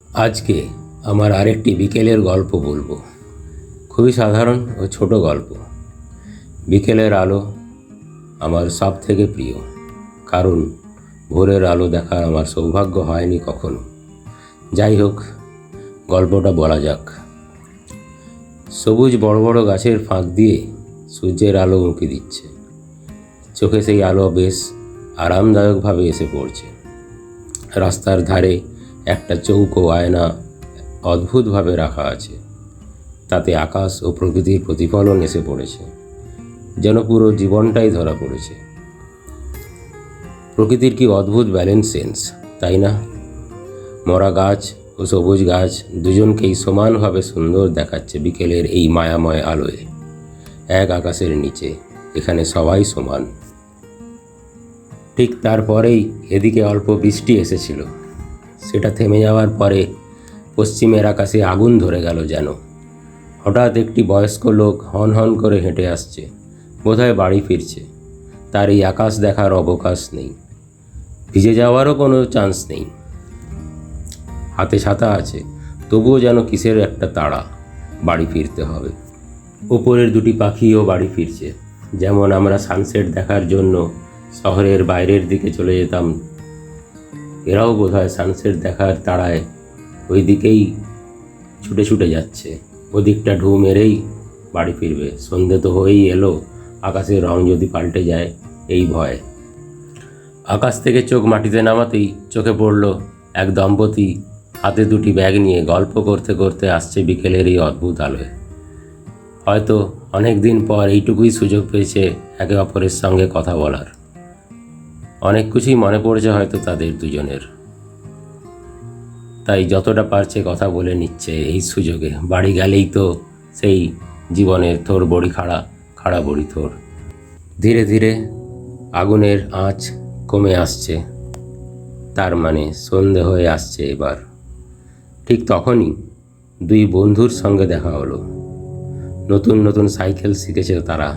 আজকে আমার আরেকটি বিকেলের গল্প বলবো। খুবই সাধারণ ও ছোট গল্প। বিকেলের আলো আমার সব থেকে প্রিয়, কারণ ভোরের আলো দেখার আমার সৌভাগ্য হয়নি কখনো। যাই হোক, গল্পটা বলা যাক। সবুজ বড় বড় গাছের ফাঁক দিয়ে সূর্যের আলো উঁকি দিচ্ছে। চোখে সেই আলো বেশ আরামদায়কভাবে এসে পড়ছে। রাস্তার ধারে একটা চৌকো আয়না অদ্ভুতভাবে রাখা আছে। তাতে আকাশ ও প্রকৃতির প্রতিফলন এসে পড়েছে, যেন পুরো জীবনটাই ধরা পড়েছে। প্রকৃতির কি অদ্ভুত ব্যালেন্স সেন্স, তাই না? মরা গাছ ও সবুজ গাছ দুজনকেই সমানভাবে সুন্দর দেখাচ্ছে বিকেলের এই মায়াময় আলোয়। এক আকাশের নিচে এখানে সবাই সমান। ঠিক তারপরেই এদিকে অল্প বৃষ্টি এসেছিল। সেটা থেমে যাওয়ার পরে পশ্চিমের আকাশে আগুন ধরে গেল যেন। হঠাৎ একটি বয়স্ক লোক হন হন করে হেঁটে আসছে, বোধহয় বাড়ি ফিরছে। তার এই আকাশ দেখার অবকাশ নেই, ভিজে যাওয়ারও কোনো চান্স নেই। হাতে ছাতা আছে, তবুও যেন কিসের একটা তাড়া, বাড়ি ফিরতে হবে। উপরের দুটি পাখিও বাড়ি ফিরছে, যেমন আমরা সানসেট দেখার জন্য শহরের বাইরের দিকে চলে যেতাম। এরাও বোধহয় সানসেট দেখার তাড়ায় ওই দিকেই ছুটে ছুটে যাচ্ছে। ওদিকটা ঢু মেরেই বাড়ি ফিরবে। সন্ধে তো হয়েই এলো, আকাশের রং যদি পাল্টে যায় এই ভয়। আকাশ থেকে চোখ মাটিতে নামাতেই চোখে পড়ল এক দম্পতি হাতে দুটি ব্যাগ নিয়ে গল্প করতে করতে আসছে বিকেলের এই অদ্ভুত আলোয়। হয়তো অনেক দিন পর এইটুকুই সুযোগ পেয়েছে একে অপরের সঙ্গে কথা বলার। অনেক কিছুই মনে পড়ছে হয়তো তাদের দুজনের, তাই যতটা পারছে কথা বলে নিচ্ছে এই সুযোগে। বাড়ি গেলেই তো সেই জীবনের থোর বড়ি খাড়া, খাড়া বড়ি থোর। ধীরে ধীরে আগুনের আঁচ কমে আসছে, তার মানে সন্ধে হয়ে আসছে এবার। ঠিক তখনই দুই বন্ধুর সঙ্গে দেখা হলো। নতুন নতুন সাইকেল শিখেছে তারা।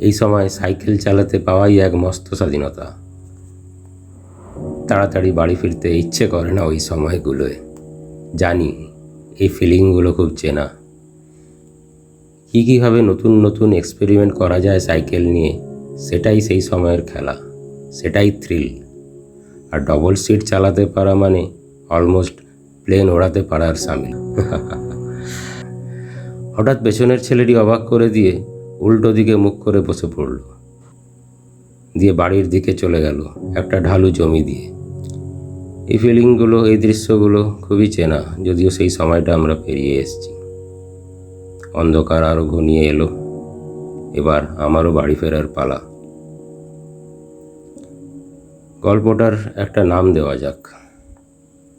এই সময় সাইকেল চালাতে পাওয়াই এক মস্ত স্বাধীনতা। তাড়াতাড়ি বাড়ি ফিরতে ইচ্ছে করে না ওই সময়গুলোয়। জানি এই ফিলিংগুলো খুব চেনা। কীভাবে নতুন নতুন এক্সপেরিমেন্ট করা যায় সাইকেল নিয়ে, সেটাই সেই সময়ের খেলা, সেটাই থ্রিল। আর ডবল সিট চালাতে পারা মানে অলমোস্ট প্লেন ওড়াতে পারার সামিল। হঠাৎ পেছনের ছেলেটি অবাক করে দিয়ে উল্টো দিকে মুখ করে বসে পড়ল, দিয়ে বাড়ির দিকে চলে গেল একটা ঢালু জমি দিয়ে। এই ফিলিংগুলো, এই দৃশ্যগুলো খুবই চেনা, যদিও সেই সময়টা আমরা পেরিয়ে এসেছি। অন্ধকার আরও ঘনিয়ে এলো। এবার আমারও বাড়ি ফেরার পালা। গল্পটার একটা নাম দেওয়া যাক।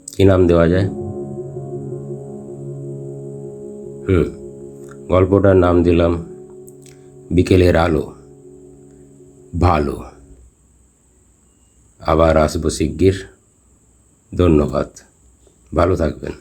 কি নাম দেওয়া যায়? গল্পটার নাম দিলাম বিকেলের আলো ভালো। আবার আসবো শিগগির। ধন্যবাদ, ভালো থাকবেন।